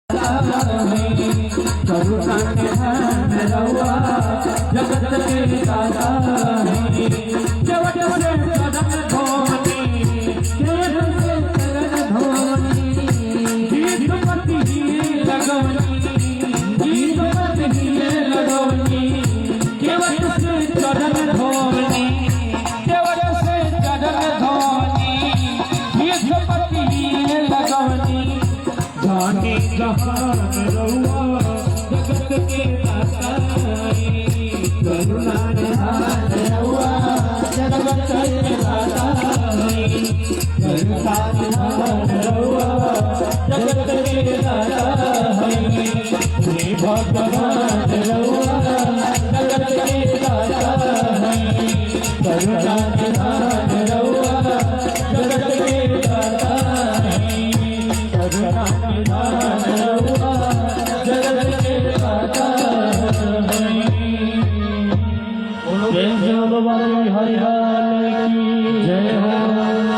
करुणा निधान रहुआ जगत के दाता है। जवट से सदन धोनी केवल से चरण धोनी दीपमती लगवनी दीपमती लगवनी केवल से चरण धोनी केवल से चरण धोनी दीपमती लगवनी जाने जहान रहुआ जगत के दाता है। करुणा निधान रहुआ जगत के दाता है। करुणा निधान रहुआ जगत के दाता है। हे भगवान रहुआ जगत के दाता है। करुणा निधान रहुआ जगत के दाता है। करुणा निधान रहुआ जगत के दाता है। जय हरिहर की जय हो।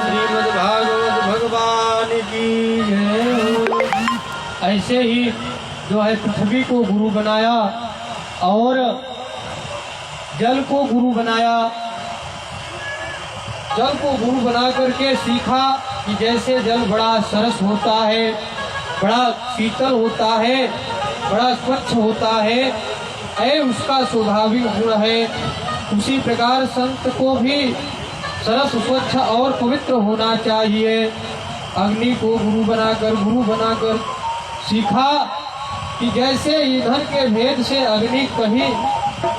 श्रीमद् भागवत भगवान की जय हो। ऐसे ही जो है पृथ्वी को गुरु बनाया और जल को गुरु बनाया। जल को गुरु बना करके सीखा कि जैसे जल बड़ा सरस होता है, बड़ा शीतल होता है, बड़ा स्वच्छ होता है, उसका स्वाभाविक गुण है। उसी प्रकार संत को भी सरस स्वच्छ और पवित्र होना चाहिए। अग्नि को गुरु बनाकर सीखा कि जैसे ईंधन के भेद से अग्नि कहीं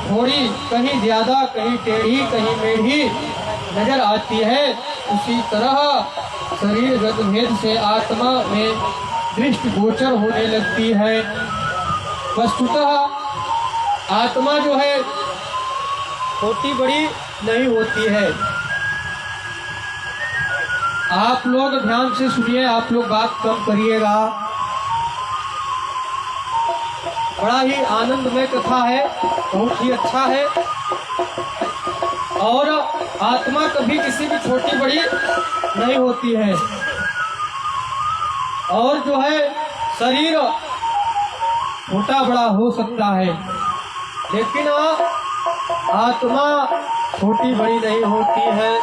थोड़ी कहीं ज्यादा कहीं टेढ़ी कहीं मेढ़ी नजर आती है, उसी तरह शरीरगत भेद से आत्मा में दृष्टि गोचर होने लगती है। वस्तुतः आत्मा जो है छोटी बड़ी नहीं होती है। आप लोग ध्यान से सुनिए, आप लोग बात कम करिएगा। बड़ा ही आनंदमय कथा है, बहुत ही अच्छा है। और आत्मा कभी किसी भी छोटी बड़ी नहीं होती है। और जो है शरीर छोटा बड़ा हो सकता है, लेकिन आत्मा छोटी बड़ी नहीं होती है।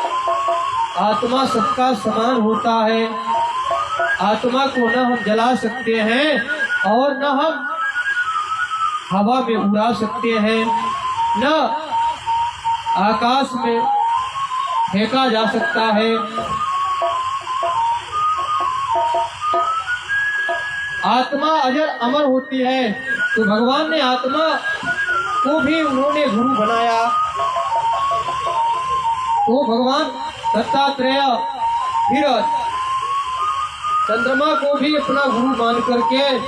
आत्मा सबका समान होता है। आत्मा को न हम जला सकते हैं और न हम हवा में उड़ा सकते हैं, न आकाश में फेंका जा सकता है। आत्मा अजर अमर होती है। तो भगवान ने आत्मा को भी उन्होंने गुरु बनाया। तो भगवान दत्तात्रेय फिर चंद्रमा को भी अपना गुरु मान करके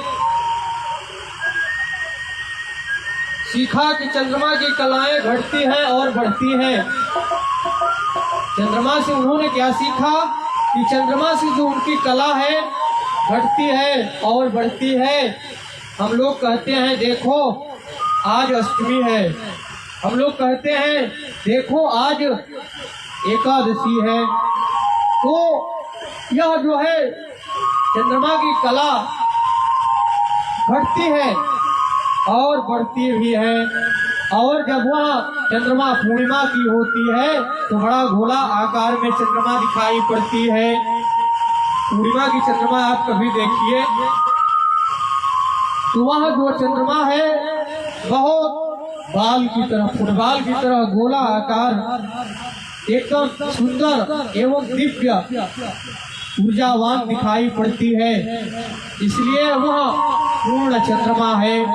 सीखा कि चंद्रमा की कलाएं घटती हैं और बढ़ती हैं। चंद्रमा से उन्होंने क्या सीखा कि चंद्रमा से जो उनकी कला है घटती है और बढ़ती है। हम लोग कहते हैं देखो आज अष्टमी है, हम लोग कहते हैं देखो आज एकादशी है। तो यह जो है चंद्रमा की कला घटती है और बढ़ती भी है। और जब वह चंद्रमा पूर्णिमा की होती है तो बड़ा गोला आकार में चंद्रमा दिखाई पड़ती है। पूर्णिमा की चंद्रमा आप कभी देखिए तो वह जो चंद्रमा है बहुत बाल की तरह, फुटबॉल की तरह गोला आकार, एकदम सुंदर एवं दिव्य ऊर्जावान दिखाई पड़ती है। इसलिए वह पूर्ण चंद्रमा है।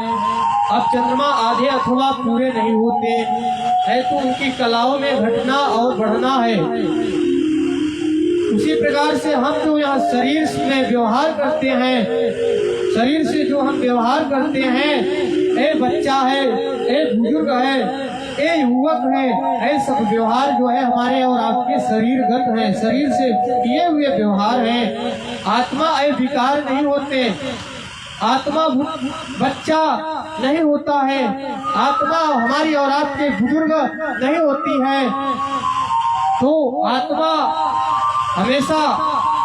अब चंद्रमा आधे अथवा पूरे नहीं होते है, तो उनकी कलाओं में घटना और बढ़ना है। उसी प्रकार से हम जो यहाँ शरीर में व्यवहार करते हैं, शरीर से जो हम व्यवहार करते हैं, ए बच्चा है, ए बुजुर्ग है, ए युवक है, ये सब व्यवहार जो है हमारे और आपके शरीरगत है, शरीर से किए हुए व्यवहार हैं। आत्मा ये विकार नहीं होते। आत्मा बच्चा नहीं होता है, आत्मा हमारी और आपके बुजुर्ग नहीं होती है। तो आत्मा हमेशा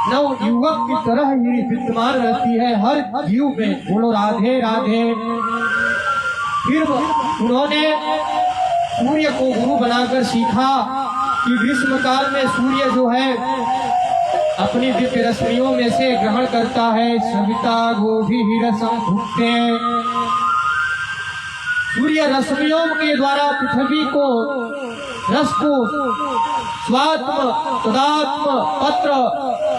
नव युवक की तरह ही विद्यमान रहती है हर जीव में। बोलो राधे राधे। फिर उन्होंने सूर्य को गुरु बनाकर सीखा कि ग्रीष्म काल में सूर्य जो है अपनी दिव्य रश्मियों में से ग्रहण करता है। सविता गोभी रसम भुक्ते। सूर्य रश्मियों के द्वारा पृथ्वी को रस को स्वात्म तदात्म पत्र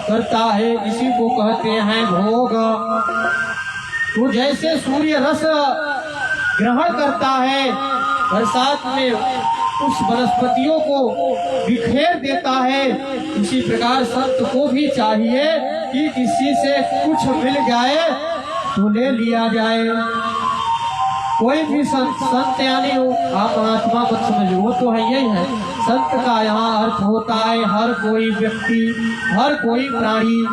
करता है, इसी को कहते हैं भोग। तो जैसे सूर्य रस ग्रहण करता है, बरसात में उस वनस्पतियों को बिखेर देता है, इसी प्रकार संत को भी चाहिए कि किसी से कुछ मिल जाए तो ले लिया जाए। कोई भी संत यानी आप महात्मा मत समझो, वो तो है यही है। संत का यहाँ अर्थ होता है हर कोई व्यक्ति, हर कोई प्राणी,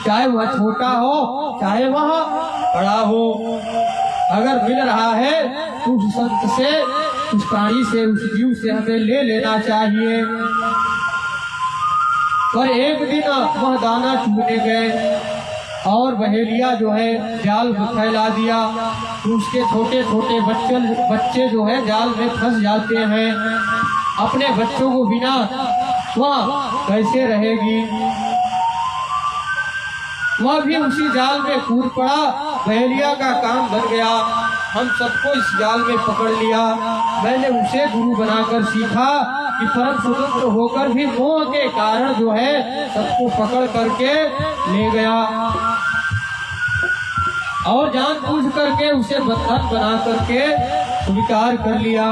चाहे वह छोटा हो चाहे वह बड़ा हो, अगर मिल रहा है तो उस संत से, उस प्राणी से, उस जीव से हमें ले लेना चाहिए। पर एक दिन वह दाना चुगने गए और बहेलिया जो है जाल फैला दिया, तो उसके छोटे छोटे बच्चे जो है जाल में फंस जाते हैं। अपने बच्चों को बिना वह कैसे रहेगी, वह भी उसी जाल में कूद पड़ा। बहेलिया का काम बन गया, हम सबको इस जाल में पकड़ लिया। मैंने उसे गुरु बनाकर सीखा कि परम स्वतंत्र होकर भी मोह के कारण जो है सबको पकड़ करके ले गया और जानबूझ करके उसे बंधन बना करके स्वीकार कर लिया।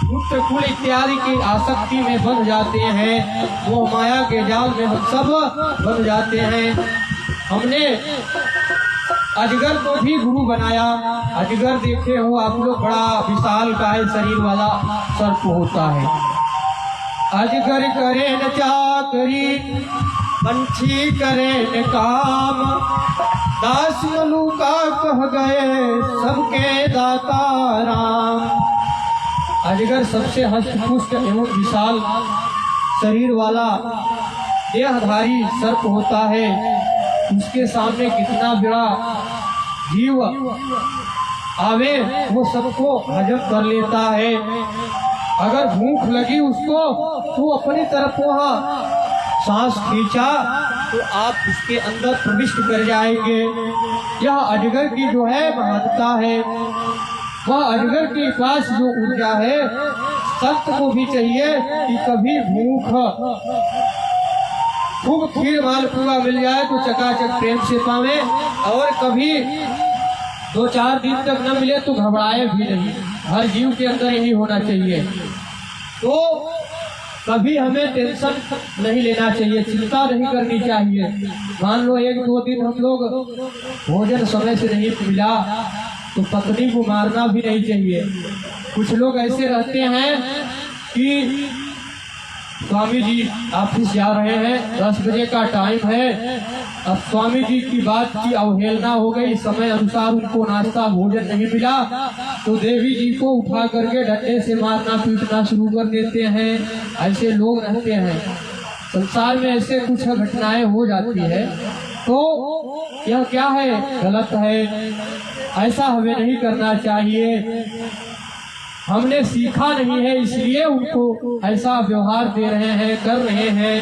पुत्र कुल इत्यादि की आसक्ति में बंध जाते हैं, वो माया के जाल में हम सब बंध जाते हैं। हमने अजगर को भी गुरु बनाया। अजगर देखे हो आप लोग, बड़ा विशाल काय शरीर वाला सर्प होता है। अजगर करे न चाकरी, पंछी करे न काम, दास मलूका कह गए सबके दाता राम। अजगर सबसे हष्टपुष्ट एवं विशाल शरीर वाला देहधारी सर्प होता है। उसके सामने कितना बड़ा जीव आवे वो सबको हजम कर लेता है। अगर भूख लगी उसको तो अपनी तरफ वहाँ सांस खींचा तो आप उसके अंदर प्रविष्ट कर जाएंगे। यह अजगर की जो है महत्ता है। वह अजगर के पास जो ऊर्जा है, संत को भी चाहिए कि कभी भूख खूब खीर मालपुआ मिल जाए तो चकाचक प्रेम से पावे, और कभी 2-4 दिन तक न मिले तो घबराए भी नहीं। हर जीव के अंदर यही होना चाहिए। तो कभी हमें टेंशन नहीं लेना चाहिए, चिंता नहीं करनी चाहिए। मान लो 1-2 दिन हम लोग भोजन समय से नहीं मिला तो पत्नी को मारना भी नहीं चाहिए। कुछ लोग ऐसे रहते हैं कि स्वामी जी ऑफिस जा रहे हैं, 10 बजे का टाइम है, अब स्वामी जी की बात की अवहेलना हो गई, समय अनुसार उनको नाश्ता भोजन नहीं मिला तो देवी जी को उठा करके डंडे से मारना पीटना शुरू कर देते हैं। ऐसे लोग रहते हैं, संसार में ऐसे कुछ घटनाएं हो जाती है। तो यह क्या है, गलत है, ऐसा हमें नहीं करना चाहिए। हमने सीखा नहीं है इसलिए उनको ऐसा व्यवहार दे रहे हैं, कर रहे हैं।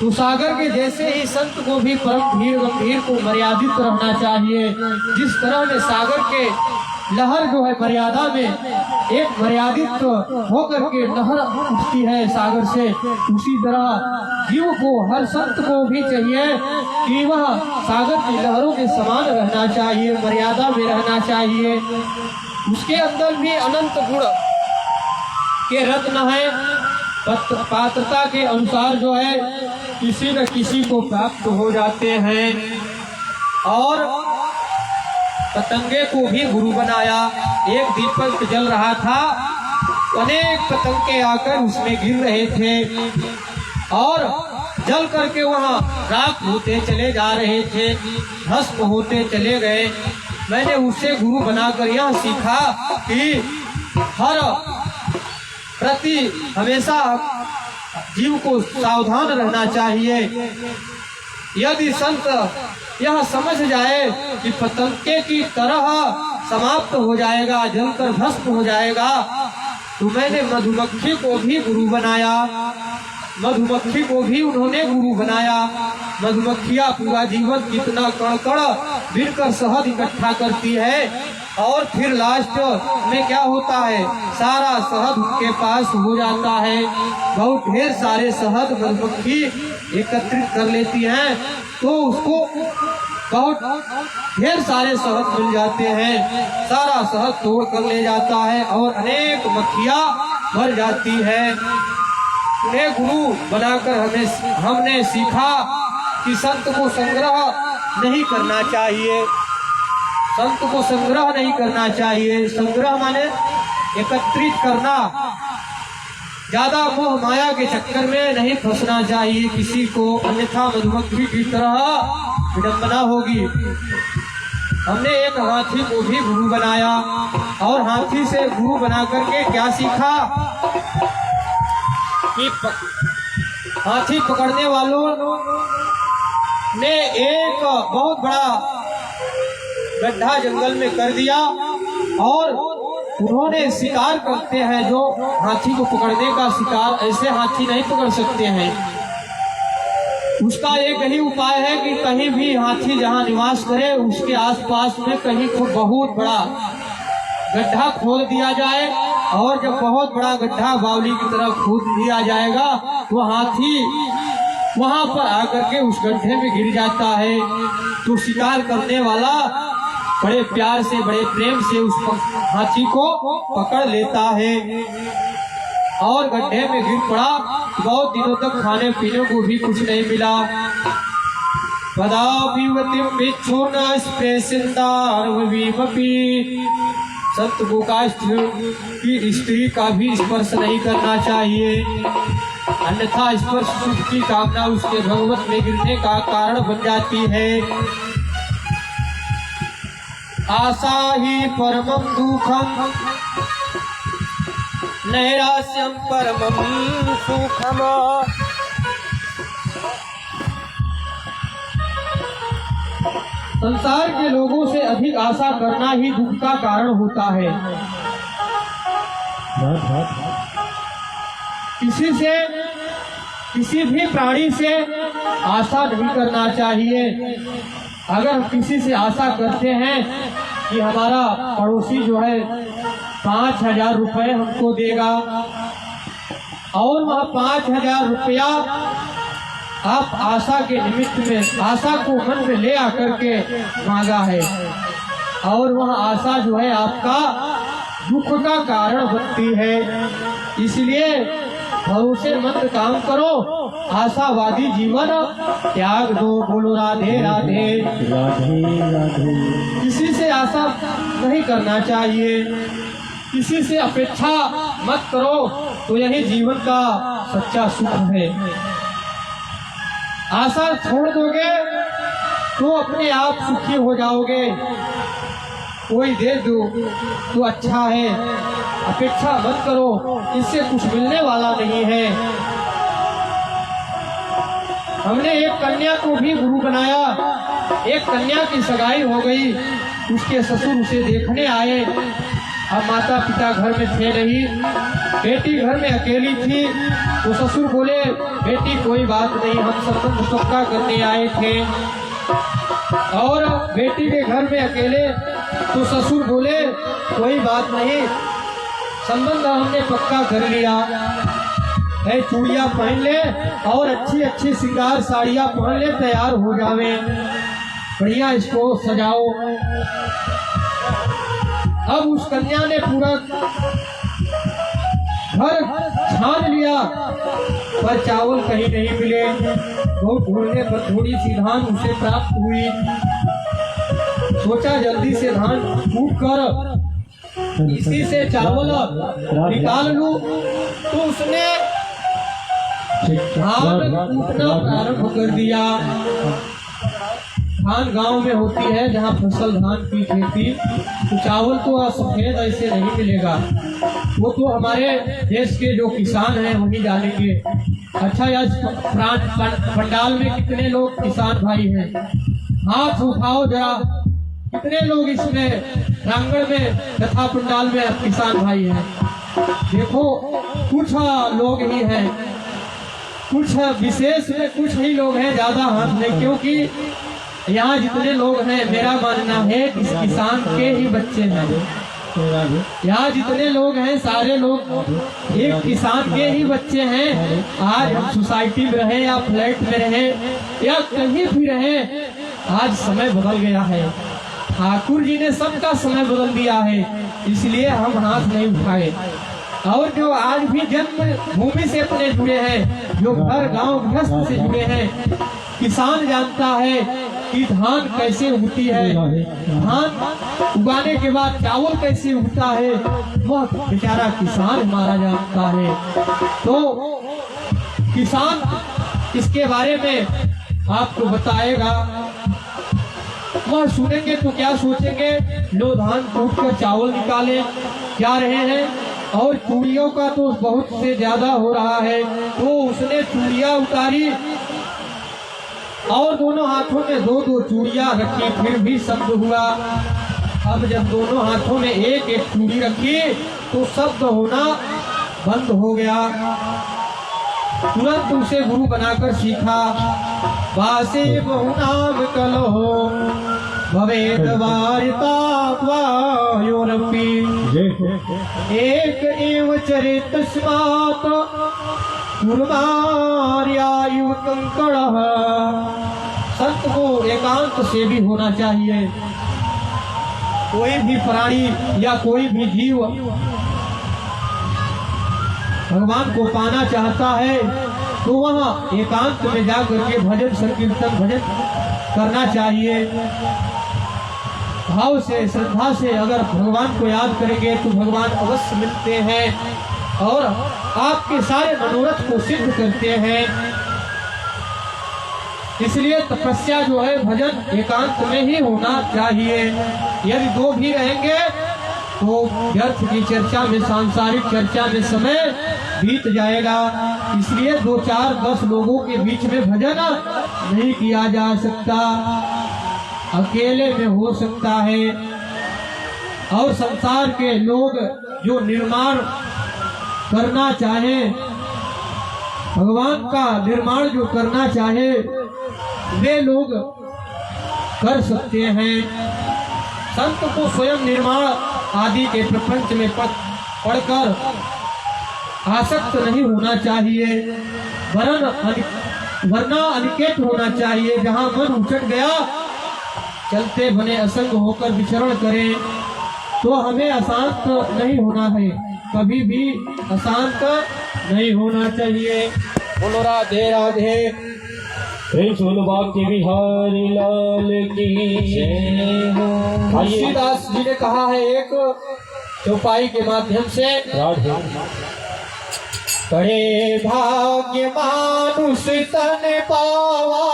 तो सागर के जैसे ही संत को भी परम धीर गंभीर को मर्यादित रहना चाहिए। जिस तरह में सागर के लहर जो है मर्यादा में एक मर्यादित होकर के लहर उठती है सागर से, उसी तरह जीव को, हर संत को भी चाहिए कि वह सागर की लहरों के समान रहना चाहिए, मर्यादा में रहना चाहिए। उसके अंदर भी अनंत गुण के रत्न है। पात्रता के अनुसार जो है किसी न किसी को प्राप्त हो जाते हैं। और पतंगे को भी गुरु बनाया। एक दीपक जल रहा था, अनेक पतंगे आकर उसमें गिर रहे थे और जल करके वहाँ राख होते चले जा रहे थे, भस्म होते चले गए। मैंने उससे गुरु बनाकर यह सीखा कि हर प्रति हमेशा जीव को सावधान रहना चाहिए। यदि संत यह समझ जाए कि पतंगे की तरह समाप्त हो जाएगा, जलकर भस्म हो जाएगा, तो मैंने मधुमक्खी को भी गुरु बनाया, मधुमक्खी को भी उन्होंने गुरु बनाया। मधुमक्खियाँ पूरा जीवन कितना कण कण बिनकर शहद इकट्ठा करती है और फिर लास्ट में क्या होता है, सारा शहद उनके पास हो जाता है। बहुत ढेर सारे शहद मधुमक्खी एकत्रित कर लेती हैं, तो उसको बहुत ढेर सारे शहद मिल जाते हैं, सारा शहद तोड़ कर ले जाता है और अनेक मक्खियाँ मर जाती है। उन्हें गुरु बनाकर हमने सीखा कि संत को संग्रह नहीं करना चाहिए, संत को संग्रह नहीं करना चाहिए। संग्रह माने एकत्रित करना, ज्यादा मोह माया के चक्कर में नहीं फंसना चाहिए किसी को, अन्यथा मधुमक्खी की तरह विडंबना होगी। हमने एक हाथी को भी गुरु बनाया और हाथी से गुरु बना करके क्या सीखा कि हाथी पकड़ने वालों ने एक बहुत बड़ा गड्ढा जंगल में कर दिया और उन्होंने शिकार करते हैं जो हाथी को पकड़ने का शिकार ऐसे हाथी नहीं पकड़ सकते हैं। उसका एक ही उपाय है कि कहीं भी हाथी जहां निवास करे उसके आसपास में कहीं को बहुत बड़ा गड्ढा खोद दिया जाए, और जब बहुत बड़ा गड्ढा बावली की तरह खोद दिया जाएगा तो हाथी वहां पर आकर के उस गड्ढे में गिर जाता है। तो शिकार करने वाला बड़े प्यार से बड़े प्रेम से उस हाथी को पकड़ लेता है और गड्ढे में गिर पड़ा। बहुत दिनों तक खाने पीने को भी कुछ नहीं मिला। संत को की स्त्री का भी स्पर्श नहीं करना चाहिए, अन्यथा स्पर्श सुख की कामना उसके भगवत में गिरने का कारण बन जाती है। आशा ही परमं दुखम नैराश्यम परमं सुखम। संसार के लोगों से अधिक आशा करना ही दुख का कारण होता है। किसी भी प्राणी से आशा नहीं करना चाहिए। अगर हम किसी से आशा करते हैं कि हमारा पड़ोसी जो है 5,000 रुपए हमको देगा और वह 5,000 रुपया आप आशा के निमित्त में आशा को मन में ले आकर के मांगा है और वह आशा जो है आपका दुख का कारण बनती है। इसलिए भरोसेमंद काम करो, आशावादी जीवन त्याग दो। बोलो राधे राधे राधे राधे। किसी से आशा नहीं करना चाहिए, किसी से अपेक्षा मत करो, तो यही जीवन का सच्चा सुख है। आशा छोड़ दोगे तो अपने आप सुखी हो जाओगे। कोई दे दो तो अच्छा है, अपेक्षा मत करो, इससे कुछ मिलने वाला नहीं है। हमने एक कन्या को भी गुरु बनाया। एक कन्या की सगाई हो गई, उसके ससुर उसे देखने आए। अब माता पिता घर में थे नहीं, बेटी घर में अकेली थी। तो ससुर बोले, बेटी कोई बात नहीं, हम संबंध पक्का करने आए थे। और बेटी के घर में अकेले, तो ससुर बोले कोई बात नहीं, संबंध हमने पक्का कर लिया है। चूड़ियाँ पहन ले और अच्छी अच्छी श्रृंगार साड़ियाँ पहन ले, तैयार हो जावे, बढ़िया इसको सजाओ। अब उस कन्या ने पूरा घर छान लिया, पर चावल कहीं नहीं मिले। बहुत ढूंढने पर थोड़ी सी धान उसे प्राप्त हुई। सोचा जल्दी से धान कूट कर इसी से चावल निकाल लूं, तो उसने धान कूटना प्रारंभ कर दिया। धान गांव में होती है जहाँ फसल धान की खेती, तो चावल तो सफेद ऐसे नहीं मिलेगा, वो तो हमारे देश के जो किसान हैं वही जानेंगे। अच्छा, पंडाल में कितने लोग किसान भाई हैं? हाथ उठाओ जरा, कितने लोग इसमें प्रांगण में तथा पंडाल में किसान भाई हैं? देखो, कुछ लोग ही हैं, कुछ विशेष में कुछ ही लोग हैं, ज्यादा हाथ नहीं, क्योंकि यहाँ जितने लोग हैं मेरा मानना है कि इस किसान के ही बच्चे हैं। यहाँ जितने लोग हैं सारे लोग एक किसान के ही बच्चे हैं। आज हम सोसाइटी में रहे या फ्लैट में रहे या कहीं भी रहे, आज समय बदल गया है। ठाकुर जी ने सबका समय बदल दिया है, इसलिए हम हाथ नहीं उठाए। और जो आज भी जन्म भूमि से अपने जुड़े हैं, जो घर गांव गृहस्थ से जुड़े हैं, किसान जानता है कि धान कैसे उगती है, धान उगाने के बाद चावल कैसे उगता है, वह बेचारा किसान हमारा जानता है। तो किसान इसके बारे में आपको बताएगा। वह सुनेंगे तो क्या सोचेंगे, लो धान कूट कर चावल निकाले जा रहे हैं, और चूड़ियों का तो बहुत से ज्यादा हो रहा है। तो उसने चूड़ियां उतारी और दोनों हाथों में दो दो चूड़ियां रखी, फिर भी शब्द हुआ। अब जब दोनों हाथों में एक एक चूड़ी रखी तो शब्द होना बंद हो गया। तुरंत उसे गुरु बनाकर सीखा। वासे बहुनाम कलो भवेद वार्ता वायोरपि एक एव चरित स्मात कुर्मार्यायु कंकड़ः। संत को एकांत से भी होना चाहिए। कोई भी प्राणी या कोई भी जीव भगवान को पाना चाहता है तो वह एकांत में जाकर के भजन संकीर्तन भजन करना चाहिए। भाव से श्रद्धा से अगर भगवान को याद करेंगे तो भगवान अवश्य मिलते हैं और आपके सारे मनोरथ को सिद्ध करते हैं। इसलिए तपस्या जो है भजन एकांत में ही होना चाहिए। यदि दो भी रहेंगे तो व्यर्थ की चर्चा में, सांसारिक चर्चा में समय बीत जाएगा। इसलिए 2, 4, 10 लोगों के बीच में भजन नहीं किया जा सकता, अकेले में हो सकता है। और संसार के लोग जो निर्माण करना चाहे, भगवान का निर्माण जो करना चाहे, वे लोग कर सकते हैं। संत को स्वयं निर्माण आदि के प्रपंच में पढ़कर आसक्त नहीं होना चाहिए, वरना अनिकेत होना चाहिए। जहाँ मन उचट गया, चलते बने असंग होकर विचरण करें, तो हमें अशांत नहीं होना है, कभी भी अशांत नहीं होना चाहिए। बोलो राधे राधे। बाकी बिहारी लाल की जय हो। तुलसीदास जी ने कहा है एक चौपाई के माध्यम से, बड़े भाग्य मानुष तन पावा,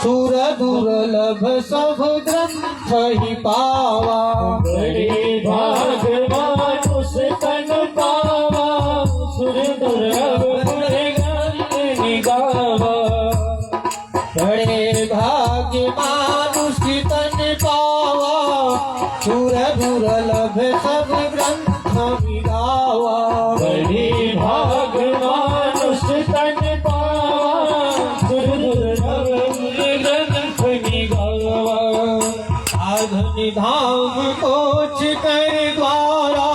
सुर दुर्लभ सब ग्रंथ ही पावा। बड़े भाग्य मानुष तन पावा, सुर दुर्लभ ग्रंथ ही गावा। बड़े भाग्य मानुष तन पावा, सुर दुर्लभ सब ग्रंथ ही गावा। बड़े भाग्य मानुष तन पावा, सुर दुर्लभ ग्रंथ ही गावा। साधन धाम कोच कर द्वारा,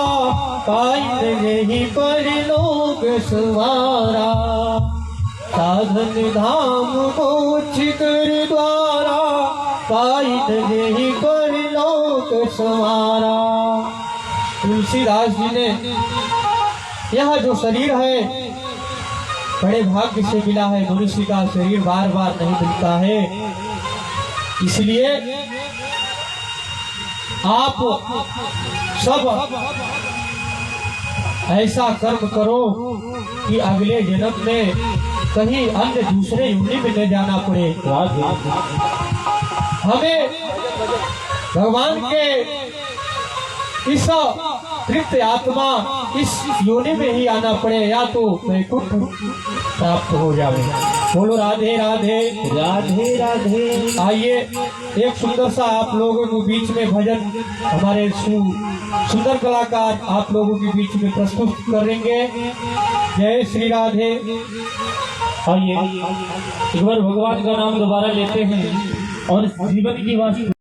पाई यही पर लोक सवारा। साधन धाम कोच कर द्वारा, पाई यही पर लोक सवारा। तुलसीदास जी ने यह जो शरीर है बड़े भाग्य से मिला है। मनुष्य का शरीर बार बार नहीं मिलता है, इसलिए आप सब ऐसा कर्म करो कि अगले जन्म में कहीं अन्य दूसरे योनि में न जाना पड़े। हमें भगवान के इस तृप्त आत्मा इस योनि में ही आना पड़े या तो वैकुंठ प्राप्त हो जावे। बोलो राधे राधे राधे राधे। आइए एक सुंदर सा आप लोगों के बीच में भजन हमारे सुंदर कलाकार आप लोगों के बीच में प्रस्तुत करेंगे। जय श्री राधे। आइए एक बार भगवान का नाम दोबारा लेते हैं और इस जीवन की वास्तु